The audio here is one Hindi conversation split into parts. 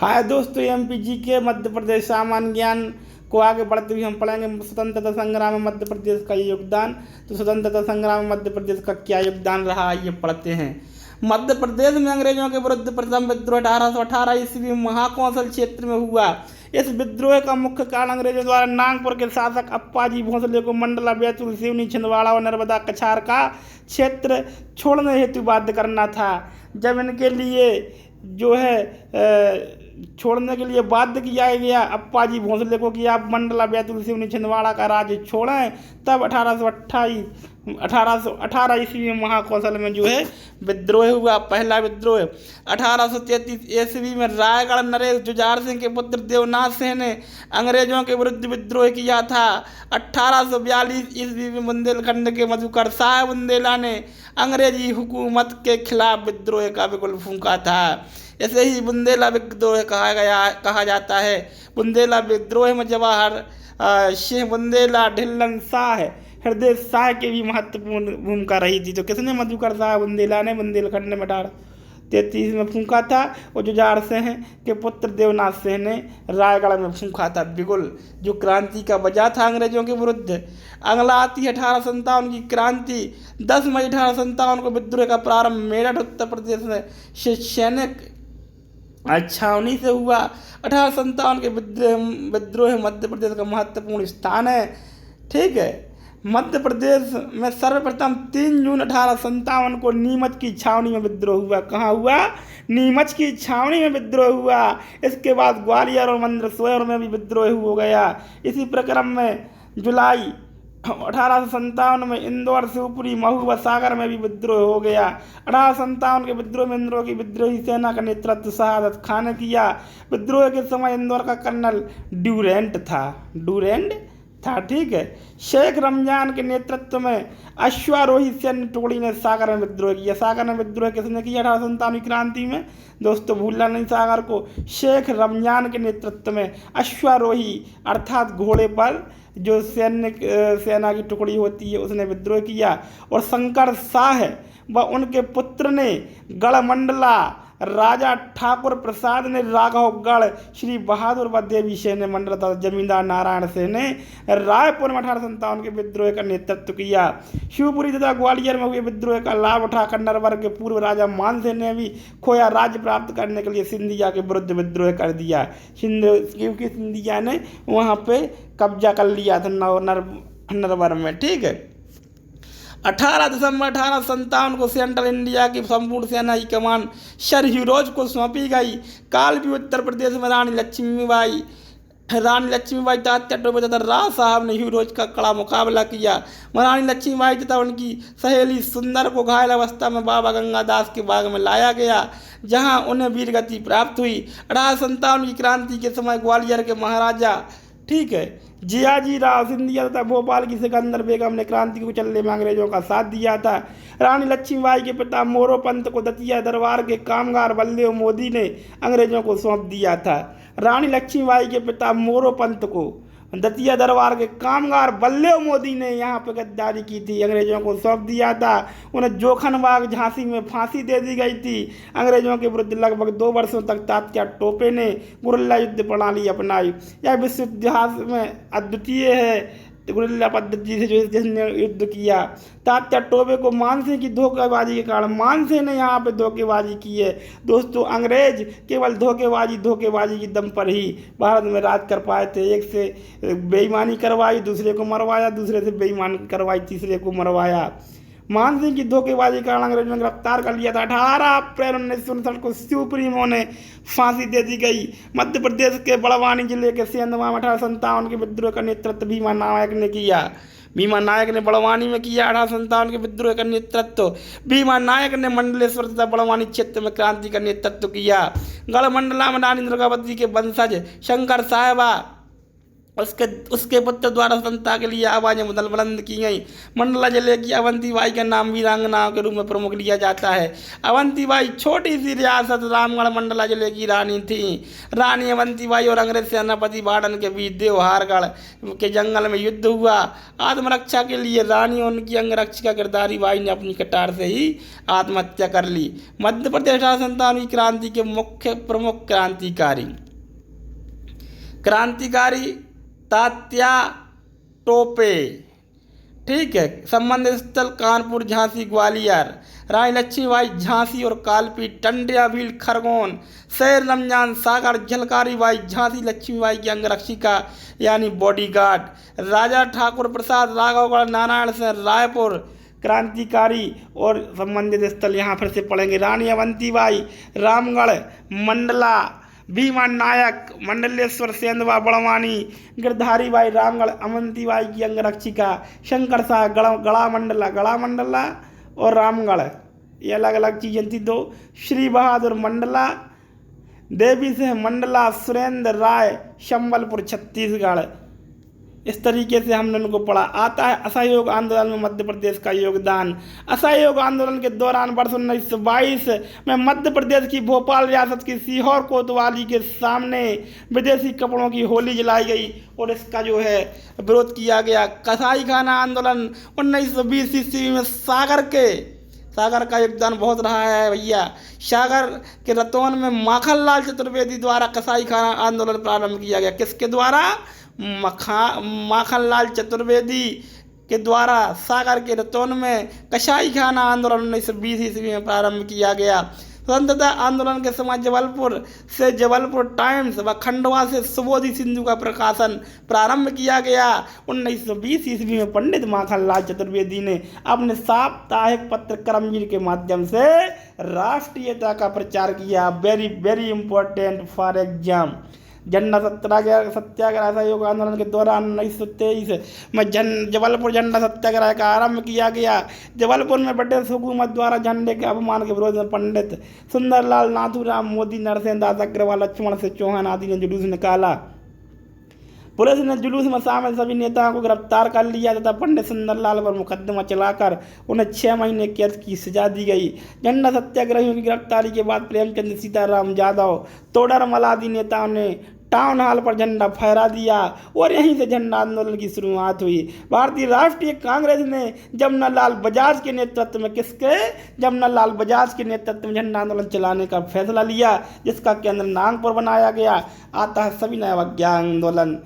हाय दोस्तों, एमपीजी के मध्य प्रदेश सामान्य ज्ञान को आगे बढ़ते हुए हम पढ़ेंगे स्वतंत्रता संग्राम में मध्य प्रदेश का योगदान। तो स्वतंत्रता संग्राम में मध्य प्रदेश का क्या योगदान रहा, ये पढ़ते हैं। मध्य प्रदेश में अंग्रेजों के विरुद्ध प्रथम विद्रोह 1818 ईस्वी में महाकौशल क्षेत्र में हुआ। इस विद्रोह का मुख्य कारण अंग्रेजों द्वारा नागपुर के शासक अप्पाजी भोसले को मंडला, बैतूल, सिवनी, छिंदवाड़ा और नर्मदा कछार का क्षेत्र छोड़ने हेतु बाध्य करना था। जब इनके लिए जो है छोड़ने के लिए बाध्य किया गया अप्पाजी भोसले को कि आप मंडला, बैतूल, सिवनी, छिंदवाड़ा का राज्य छोड़ें, तब 1818 ईस्वी में महाकौशल में जो है विद्रोह हुआ। पहला विद्रोह 1833 ईस्वी में रायगढ़ नरेश जुझार सिंह के पुत्र देवनाथ सिंह ने अंग्रेजों के विरुद्ध विद्रोह किया था। 1842 ईस्वी में बुंदेलखंड के मधुकर शाह बुंदेला ने अंग्रेजी हुकूमत के खिलाफ विद्रोह का बिगुल फूंका था। ऐसे ही बुंदेला विद्रोह कहा जाता है। बुंदेला विद्रोह में जवाहर सिंह बुंदेला, ढिल्लन शाह, हृदय शाह की भी महत्वपूर्ण भूमिका रही थी। तो किसने? मधुकर शाह बुंदेला ने बुंदेलखंड में 1833 में फूंका था, और जुझार सिंह के पुत्र देवनाथ सिंह ने रायगढ़ में फूंका था बिगुल, जो क्रांति का वजह था अंग्रेजों के विरुद्ध। अगला आती है 1857 की क्रांति। 10 मई 1857 को विद्रोह का प्रारंभ मेरठ उत्तर प्रदेश में सैनिक छावनी से हुआ। 1857 के विद्रोह मध्य प्रदेश का महत्वपूर्ण स्थान है। ठीक है, मध्य प्रदेश में सर्वप्रथम 3 जून 1857 को नीमच की छावनी में विद्रोह हुआ। कहाँ हुआ? नीमच की छावनी में विद्रोह हुआ। इसके बाद ग्वालियर और मंदसौर में भी विद्रोह हो गया। इसी प्रक्रम में जुलाई 1857 में इंदौर, शिवपुरी, महुआ, सागर में भी विद्रोह हो गया। 1857 के विद्रोह में इंदौर की विद्रोही सेना का नेतृत्व शहादत खान ने किया। विद्रोह के समय इंदौर का कर्नल ड्यूरेंट था। ठीक है, शेख रमजान के नेतृत्व में अश्वारोही सैन्य टुकड़ी ने सागर में विद्रोह किया। सागर में विद्रोह किसने किया 1857 क्रांति में? दोस्तों भूलना नहीं सागर को। शेख रमजान के नेतृत्व में अश्वारोही अर्थात घोड़े पर जो सेना की टुकड़ी होती है उसने विद्रोह किया। और शंकर शाह व उनके पुत्र ने गढ़मंडला, राजा ठाकुर प्रसाद ने राघवगढ़, श्री बहादुर व देवी सिंह ने मंडला तथा जमींदार नारायण सिंह ने रायपुर में 1857 के विद्रोह का नेतृत्व किया। शिवपुरी तथा ग्वालियर में हुए विद्रोह का लाभ उठाकर नरवर के पूर्व राजा मान सिंह ने भी खोया राज्य प्राप्त करने के लिए सिंधिया के विरुद्ध विद्रोह कर दिया, क्योंकि सिंधिया ने वहाँ पे कब्जा कर लिया था नरवर में। ठीक है, 18 दिसंबर 1857 को सेंट्रल इंडिया की संपूर्ण सेना की कमान सर ह्यूरोज को सौंपी गई। काल भी उत्तर प्रदेश में रानी लक्ष्मीबाई तात्या टोपे तथा राव साहब ने ह्यूरोज का कड़ा मुकाबला किया। महारानी लक्ष्मीबाई तथा उनकी सहेली सुंदर को घायल अवस्था में बाबा गंगादास के बाग में लाया गया, जहां उन्हें वीरगति प्राप्त हुई। 1857 की क्रांति के समय ग्वालियर के महाराजा ठीक है जियाजी राव सिंधिया तथा भोपाल की सिकंदर बेगम ने क्रांति को चलने में अंग्रेजों का साथ दिया था। रानी लक्ष्मीबाई के पिता मोरोपंत को दतिया दरबार के कामगार बलदेव मोदी ने अंग्रेजों को सौंप दिया था। रानी लक्ष्मीबाई के पिता मोरोपंत को दतिया दरबार के कामगार बलदेव मोदी ने यहाँ पर गद्दारी की थी, अंग्रेजों को सौंप दिया था। उन्हें जोखनबाग झांसी में फांसी दे दी गई थी। अंग्रेजों के विरुद्ध लगभग 2 वर्षों तक तात्या टोपे ने गुरिल्ला युद्ध प्रणाली अपनाई। यह विश्व इतिहास में अद्वितीय है, गुरिल्ला पद्धति से जिसने युद्ध किया। तात्या टोपे को मानसिंह की धोखेबाजी के कारण मानसिंह ने यहाँ पे धोखेबाजी की है। दोस्तों अंग्रेज केवल धोखेबाजी की दम पर ही भारत में राज कर पाए थे। एक से बेईमानी करवाई, दूसरे को मरवाया, दूसरे से बेईमानी करवाई, तीसरे को मरवाया। मानसिंह की धोखेबाजी के कारण अंग्रेजों ने गिरफ्तार कर लिया था। 18 अप्रैल 1959 को शिवपुरी में उन्हें फांसी दे दी गई। मध्य प्रदेश के बड़वानी जिले के सेंधवा में 1857 के विद्रोह का नेतृत्व भीमा नायक ने किया। भीमा नायक ने बड़वानी में किया 1857 के विद्रोह का नेतृत्व। भीमा नायक ने मंडलेश्वर तथा बड़वानी क्षेत्र में क्रांति का नेतृत्व किया। गढ़मंडला में रानी दुर्गावती के वंशज शंकर साहिबा उसके उसके पुत्र द्वारा स्वतंत्रता के लिए आवाज़ें बुलंद की गई। मंडला जिले की अवंतीबाई का नाम वीरांगनाओं के रूप में प्रमुख लिया जाता है। अवंतीबाई छोटी सी रियासत रामगढ़ मंडला जिले की रानी थी। रानी अवंतीबाई और अंग्रेज सेनापति बाड़न के बीच देवहारगढ़ के जंगल में युद्ध हुआ। आत्मरक्षा के लिए रानी और उनकी अंगरक्षिका गिरधारी बाई ने अपनी कटार से ही आत्महत्या कर ली। मध्य प्रदेश 1857 क्रांति के मुख्य प्रमुख क्रांतिकारी तात्या टोपे, ठीक है। संबंधित स्थल कानपुर, झांसी, ग्वालियर। रानी लक्ष्मीबाई झांसी और कालपी, टंडिया, भील, खरगोन, शहर रमजान सागर। झलकारी बाई झांसी लक्ष्मीबाई की अंगरक्षिका यानी बॉडीगार्ड। राजा ठाकुर प्रसाद राघवगढ़, नारायण सिंह, रायपुर क्रांतिकारी। और संबंधित स्थल यहाँ फिर से पढ़ेंगे। रानी अवंतीबाई रामगढ़ मंडला, भीमा नायक मंडलेश्वर, सेंधवा, बड़वानी। गिरधारी बाई रामगढ़ अवंतीबाई की अंगरक्षिका। शंकर शाह गढ़ा मंडला और रामगढ़, ये अलग अलग चीज़ें थी दो। श्री बहादुर मंडला, देवी सिंह मंडला, सुरेंद्र राय संबलपुर छत्तीसगढ़। इस तरीके से हमने उनको पढ़ा। आता है असहयोग आंदोलन में मध्य प्रदेश का योगदान। असहयोग आंदोलन के दौरान वर्ष 1922 में मध्य प्रदेश की भोपाल रियासत की सीहोर कोतवाली के सामने विदेशी कपड़ों की होली जलाई गई और इसका जो है विरोध किया गया। कसाई खाना आंदोलन 1920 ईस्वी में सागर का योगदान बहुत रहा है भैया। सागर के रतौन में माखनलाल चतुर्वेदी द्वारा कसाई खाना आंदोलन प्रारंभ किया गया। किसके द्वारा? माखनलाल चतुर्वेदी के द्वारा सागर के रतौन में कसाई खाना आंदोलन 1920 ईस्वी में प्रारंभ किया गया। स्वतंत्रता आंदोलन के समय जबलपुर टाइम्स व खंडवा से सुबोधि सिंधु का प्रकाशन प्रारंभ किया गया। 1920 ईस्वी में पंडित माखनलाल चतुर्वेदी ने अपने साप्ताहिक पत्र कर्मवीर के माध्यम से राष्ट्रीयता का प्रचार किया। Very very important for exam. झंडा सत्याग्रह असहयोग आंदोलन के दौरान 1923 में जबलपुर झंडा सत्याग्रह का आरंभ किया गया। जबलपुर में ब्रिटिश हुकूमत द्वारा झंडे के अपमान के विरोध में पंडित सुंदरलाल, नाथूराम मोदी, नरसिंह दास अग्रवाल, लक्ष्मण सिंह चौहान आदि ने जुलूस निकाला। पुलिस ने जुलूस में शामिल सभी नेताओं को गिरफ्तार कर लिया तथा पंडित सुंदरलाल पर मुकदमा चलाकर उन्हें 6 महीने कैद की सजा दी गई। झंडा सत्याग्रहियों की गिरफ्तारी के बाद प्रेमचंद, सीताराम यादव, तोडरमल आदि नेताओं ने टाउन हॉल पर झंडा फहरा दिया और यहीं से झंडा आंदोलन की शुरुआत हुई। भारतीय राष्ट्रीय कांग्रेस ने जमनालाल बजाज के नेतृत्व में झंडा आंदोलन चलाने का फैसला लिया, जिसका केंद्र नागपुर बनाया गया। आता है सविनय अवज्ञा आंदोलन।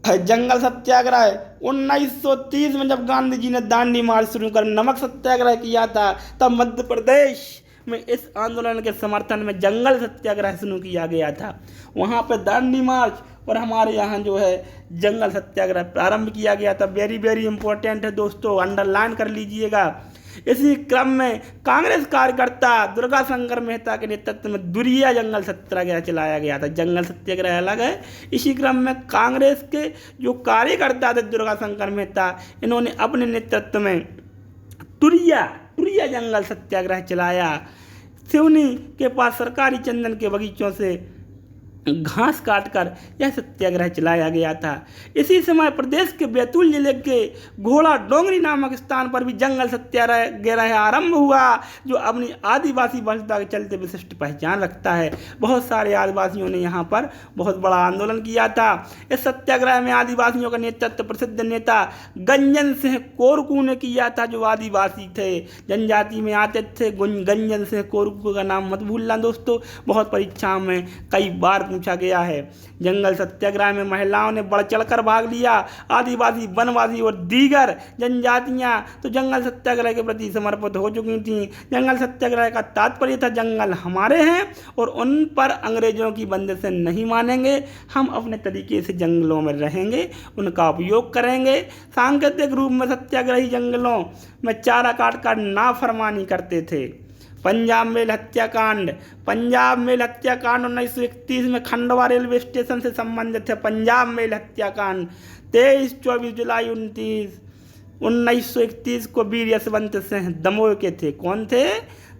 जंगल सत्याग्रह 1930 में जब गांधी जी ने दांडी मार्च शुरू कर नमक सत्याग्रह किया था, तब मध्य प्रदेश में इस आंदोलन के समर्थन में जंगल सत्याग्रह शुरू किया गया था। वहाँ पे दांडी मार्च और हमारे यहाँ जो है जंगल सत्याग्रह प्रारंभ किया गया था। वेरी वेरी इंपॉर्टेंट है दोस्तों, अंडरलाइन कर लीजिएगा। इसी क्रम में कांग्रेस कार्यकर्ता दुर्गा शंकर मेहता के नेतृत्व में दुरिया जंगल सत्याग्रह चलाया गया था। जंगल सत्याग्रह अलग है। इसी क्रम में कांग्रेस के जो कार्यकर्ता थे दुर्गा शंकर मेहता, इन्होंने अपने नेतृत्व में तुरिया जंगल सत्याग्रह चलाया। सिवनी के पास सरकारी चंदन के बगीचों से घास काटकर यह सत्याग्रह चलाया गया था। इसी समय प्रदेश के बैतूल जिले के घोड़ा डोंगरी नामक स्थान पर भी जंगल सत्याग्रह आरंभ हुआ, जो अपनी आदिवासी भाषा के चलते विशिष्ट पहचान रखता है। बहुत सारे आदिवासियों ने यहाँ पर बहुत बड़ा आंदोलन किया था। इस सत्याग्रह में आदिवासियों का नेतृत्व प्रसिद्ध नेता गंजन सिंह कोरकू ने किया था, जो आदिवासी थे, जनजाति में आते थे। गंजन सिंह कोरकू का नाम मत भूलना दोस्तों, बहुत परीक्षाओं में कई बार पूछा गया है। जंगल सत्याग्रह में महिलाओं ने बढ़ चढ़कर भाग लिया। आदिवासी, वनवासी और दीगर जनजातियां तो जंगल सत्याग्रह के प्रति समर्पित हो चुकी थीं। जंगल सत्याग्रह का तात्पर्य था, जंगल हमारे हैं और उन पर अंग्रेजों की बंदिशें नहीं मानेंगे। हम अपने तरीके से जंगलों में रहेंगे, उनका उपयोग करेंगे। सांकेतिक रूप में सत्याग्रही जंगलों में चारा काटकर नाफरमानी करते थे। पंजाब मेल हत्याकांड 1931 में खंडवा रेलवे स्टेशन से संबंधित है। पंजाब मेल हत्याकांड 23-24 जुलाई 1931 को वीर यशवंत सिंह दमोह के थे। कौन थे?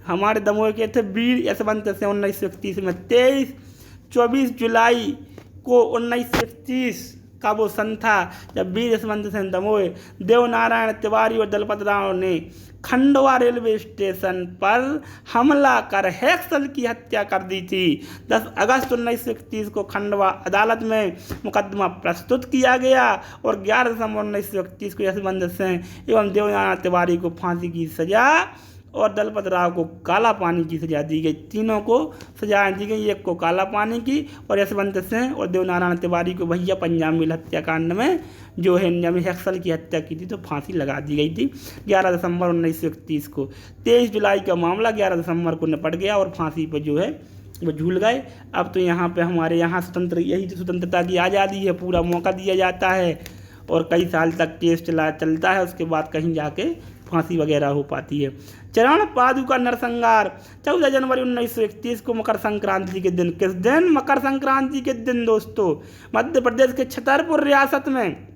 हमारे दमोह के थे वीर यशवंत सिंह। 1931 में 23-24 जुलाई को 1931 का वो सन था जब वीर यशवंत सिंह दमोह, देवनारायण तिवारी और दलपत राव ने खंडवा रेलवे स्टेशन पर हमला कर हेक्सल की हत्या कर दी थी। 10 अगस्त 1931 को खंडवा अदालत में मुकदमा प्रस्तुत किया गया और 11 दिसंबर 1931 को यशवंत सिंह एवं देवनारायण तिवारी को फांसी की सजा और दलपत राव को काला पानी की सजा दी गई। तीनों को सजाएं दी गई, एक को काला पानी की और यशवंत सिंह और देवनारायण तिवारी को भैया पंजाब मिल हत्याकांड में जो है हेक्सल की हत्या की थी तो फांसी लगा दी गई थी 11 दिसंबर 1931 को। 23 जुलाई का मामला 11 दिसंबर को निपट गया और फांसी पर जो है वो झूल गए। अब तो यहाँ पे हमारे यहाँ यही तो स्वतंत्रता की आज़ादी है, पूरा मौका दिया जाता है और कई साल तक केस चलता है, उसके बाद कहीं जाके फांसी वगैरह हो पाती है। चरण पादुका नरसंहार 14 जनवरी 1931 को मकर संक्रांति के दिन। किस दिन? मकर संक्रांति के दिन दोस्तों मध्य प्रदेश के छतरपुर रियासत में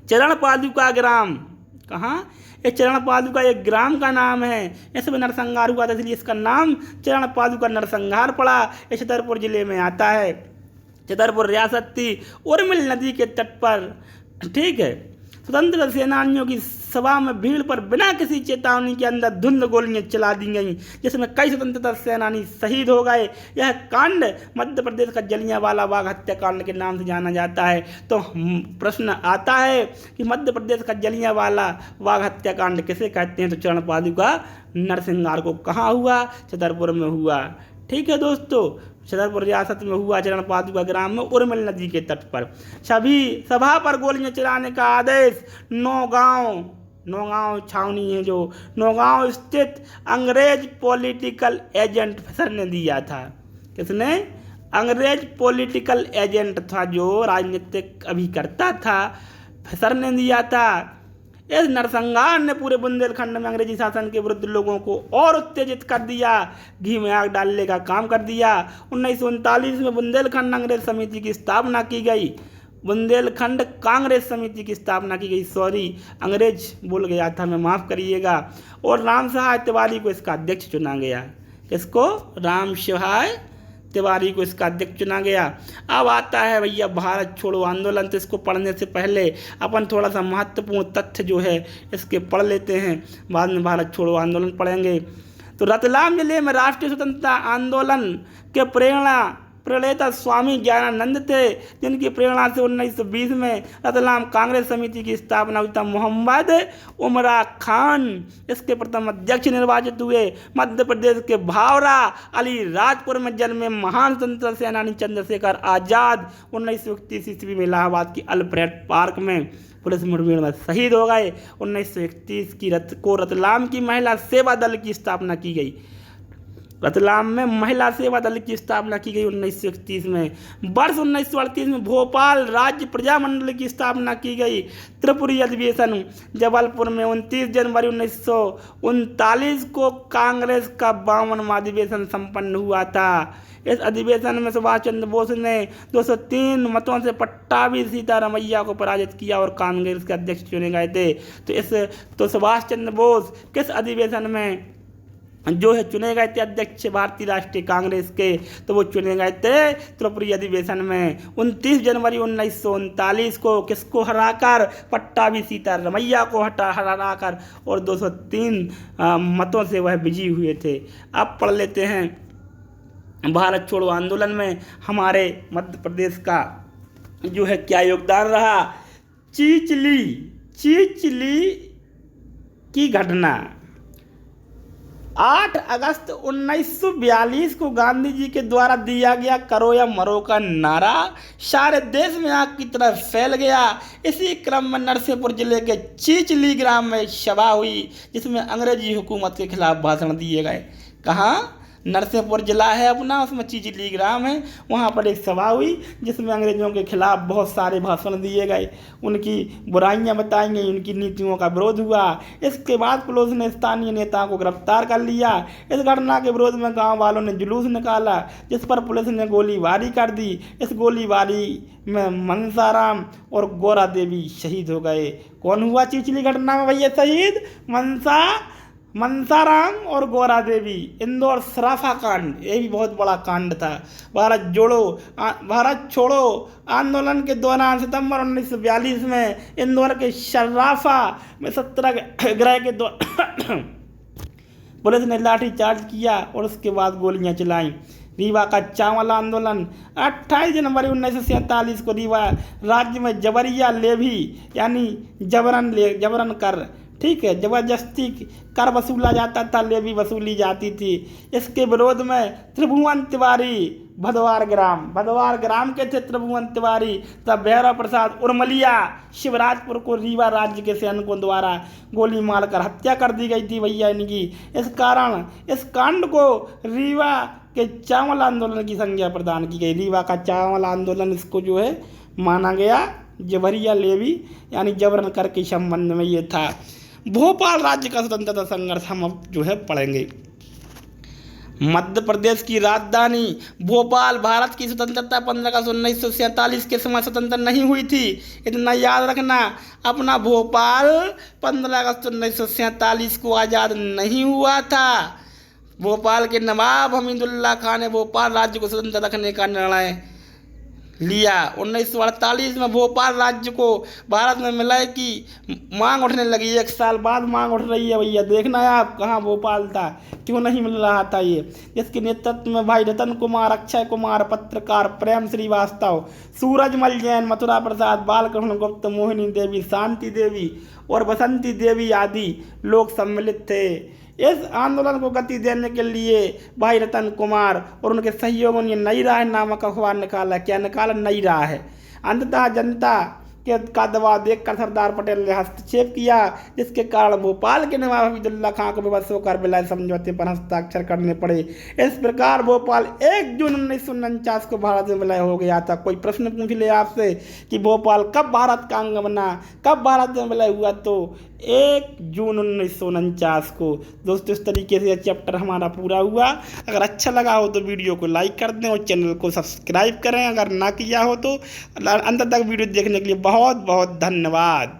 चरण पादुका ग्राम, कहाँ? ये चरण पादुका एक ग्राम का नाम है। इसमें नरसंहार हुआ था इसलिए इसका नाम चरण पादुका नरसंहार पड़ा। ये छतरपुर जिले में आता है। छतरपुर रियासत थी उर्मिल नदी के तट पर, ठीक है। स्वतंत्र सेनानियों की सभा में भीड़ पर बिना किसी चेतावनी के अंदर धुंध गोलियां चला दी गईं, जिसमें कई स्वतंत्रता सेनानी शहीद हो गए। यह कांड मध्य प्रदेश का जलियांवाला बाग हत्याकांड के नाम से जाना जाता है। तो प्रश्न आता है कि मध्य प्रदेश का जलियांवाला बाग हत्याकांड किसे कहते हैं? तो चरण पादुका नरसंहार को कहाँ हुआ? छतरपुर में हुआ, ठीक है दोस्तों। छतरपुर रियासत में हुआ, चरण पादुका ग्राम में उर्मिल नदी के तट पर। सभी सभा पर गोलियां चलाने का आदेश नौगांव छावनी है जो नौगांव स्थित अंग्रेज पॉलिटिकल एजेंट फिशर ने दिया था। किसने? अंग्रेज पॉलिटिकल एजेंट था जो राजनीतिक अभिकर्ता था, फिशर ने दिया था। इस नरसंहार ने पूरे बुंदेलखंड में अंग्रेजी शासन के विरुद्ध लोगों को और उत्तेजित कर दिया, घी में आग डालने का काम कर दिया। 1939 में बुंदेलखंड अंग्रेज समिति की स्थापना की गई। बुंदेलखंड कांग्रेस समिति की स्थापना की गई, सॉरी अंग्रेज बोल गया था मैं, माफ़ करिएगा। और राम सहाय तिवारी को इसका अध्यक्ष चुना गया। किसको? राम सहाय तिवारी को इसका अध्यक्ष चुना गया। अब आता है भैया भारत छोड़ो आंदोलन। तो इसको पढ़ने से पहले अपन थोड़ा सा महत्वपूर्ण तथ्य जो है इसके पढ़ लेते हैं, बाद में भारत छोड़ो आंदोलन पढ़ेंगे। तो रतलाम जिले में राष्ट्रीय स्वतंत्रता आंदोलन के प्रणेता स्वामी ज्ञानानंद थे, जिनकी प्रेरणा से 1920 में रतलाम कांग्रेस समिति की स्थापना हुई। मोहम्मद उमरा खान इसके प्रथम अध्यक्ष निर्वाचित हुए। मध्य प्रदेश के भावरा अली राजपुर में जन्मे महान स्वतंत्रता सेनानी चंद्रशेखर आजाद 1931 ईस्वी में इलाहाबाद की अल्फ्रेड पार्क में पुलिस मुठभेड़ में शहीद हो गए। 1931 की रतलाम की महिला सेवा दल की स्थापना की गई। रतलाम में महिला सेवा दल की स्थापना की गई 1931 में। वर्ष 1938 में भोपाल राज्य प्रजामंडल की स्थापना की गई। त्रिपुरी अधिवेशन जबलपुर में 29 जनवरी 1939 को कांग्रेस का 52वां अधिवेशन संपन्न हुआ था। इस अधिवेशन में सुभाष चंद्र बोस ने 203 मतों से पट्टाभी सीतारमैया को पराजित किया और कांग्रेस के अध्यक्ष चुने गए थे। तो सुभाष चंद्र बोस किस अधिवेशन में जो है चुने गए थे अध्यक्ष भारतीय राष्ट्रीय कांग्रेस के? तो वो चुने गए थे त्रिपुरी अधिवेशन में 29 जनवरी 1939 को। किसको हराकर? पट्टाभी सीतारमैया को हराकर और 203 मतों से वह विजयी हुए थे। अब पढ़ लेते हैं भारत छोड़ो आंदोलन में हमारे मध्य प्रदेश का जो है क्या योगदान रहा। चीचली की घटना 8 अगस्त 1942 को गांधी जी के द्वारा दिया गया करो या मरो का नारा सारे देश में आग की तरह फैल गया। इसी क्रम में नरसिंहपुर जिले के चीचली ग्राम में सभा हुई जिसमें अंग्रेजी हुकूमत के खिलाफ भाषण दिए गए। कहाँ? नरसिंहपुर जिला है अपना, उसमें चीचली ग्राम है। वहाँ पर एक सभा हुई जिसमें अंग्रेजों के खिलाफ बहुत सारे भाषण दिए गए, उनकी बुराइयां बताई गई, उनकी नीतियों का विरोध हुआ। इसके बाद पुलिस ने स्थानीय नेताओं को गिरफ्तार कर लिया। इस घटना के विरोध में गांव वालों ने जुलूस निकाला जिस पर पुलिस ने गोलीबारी कर दी। इस गोलीबारी में मनसाराम और गौरा देवी शहीद हो गए। कौन हुआ चीचली घटना में भैया शहीद? मनसा मनसाराम और गौरा देवी, इंदौर सराफा कांड, ये भी बहुत बड़ा कांड था। भारत छोड़ो आंदोलन के दौरान सितंबर 1942 में इंदौर के सराफा में सत्याग्रह के दौरान पुलिस ने लाठीचार्ज किया और उसके बाद गोलियां चलाई। रीवा का चावल आंदोलन 28 जनवरी 1947 को रीवा राज्य में जबरिया लेवी यानी जबरन कर, ठीक है, जबरदस्ती कर वसूला जाता था, लेवी वसूली जाती थी। इसके विरोध में त्रिभुवन तिवारी भदवार ग्राम के थे त्रिभुवन तिवारी, तब भैरव प्रसाद उर्मलिया शिवराजपुर को रीवा राज्य के सैनिकों द्वारा गोली मारकर हत्या कर दी गई थी भैया इनकी। इस कांड को रीवा के चावल आंदोलन की संज्ञा प्रदान की गई। रीवा का चावल आंदोलन इसको जो है माना गया, जबरिया लेवी यानी जबरन कर के संबंध में ये था। भोपाल राज्य का स्वतंत्रता संघर्ष हम अब जो है पढ़ेंगे। मध्य प्रदेश की राजधानी भोपाल भारत की स्वतंत्रता 15 अगस्त 1947 के समय स्वतंत्र नहीं हुई थी, इतना याद रखना। अपना भोपाल 15 अगस्त 1947 को आज़ाद नहीं हुआ था। भोपाल के नवाब हमीदुल्लाह खान ने भोपाल राज्य को स्वतंत्र रखने का निर्णय लिया। 1948 में भोपाल राज्य को भारत में मिलाए की मांग उठने लगी। 1 साल बाद मांग उठ रही है भैया, देखना है आप कहाँ भोपाल था, क्यों नहीं मिल रहा था ये। इसके नेतृत्व में भाई रतन कुमार, अक्षय कुमार, पत्रकार प्रेम श्रीवास्तव, सूरजमल जैन, मथुरा प्रसाद, बालकृष्ण गुप्त, मोहिनी देवी, शांति देवी और बसंती देवी आदि लोग सम्मिलित थे। इस आंदोलन को गति देने के लिए भाई रतन कुमार और उनके सहयोगियों ने नई राह नामक अखबार निकाला। क्या निकाला? नई राह है। अंततः जनता का दबाव देखकर सरदार पटेल ने हस्तक्षेप किया, जिसके कारण भोपाल के नवाब हमीदुल्लाह खान को विवश होकर विलय समझौते पर हस्ताक्षर करने पड़े। इस प्रकार भोपाल 1 जून 1949 को भारत में विलय हो गया था। कोई प्रश्न पूछ ले आपसे कि भोपाल कब भारत का अंग बना, कब भारत में विलय हुआ, तो 1 जून 1949 को। दोस्तों इस तरीके से चैप्टर हमारा पूरा हुआ। अगर अच्छा लगा हो तो वीडियो को लाइक कर दें और चैनल को सब्सक्राइब करें अगर ना किया हो तो। अंत तक वीडियो देखने के लिए बहुत बहुत धन्यवाद।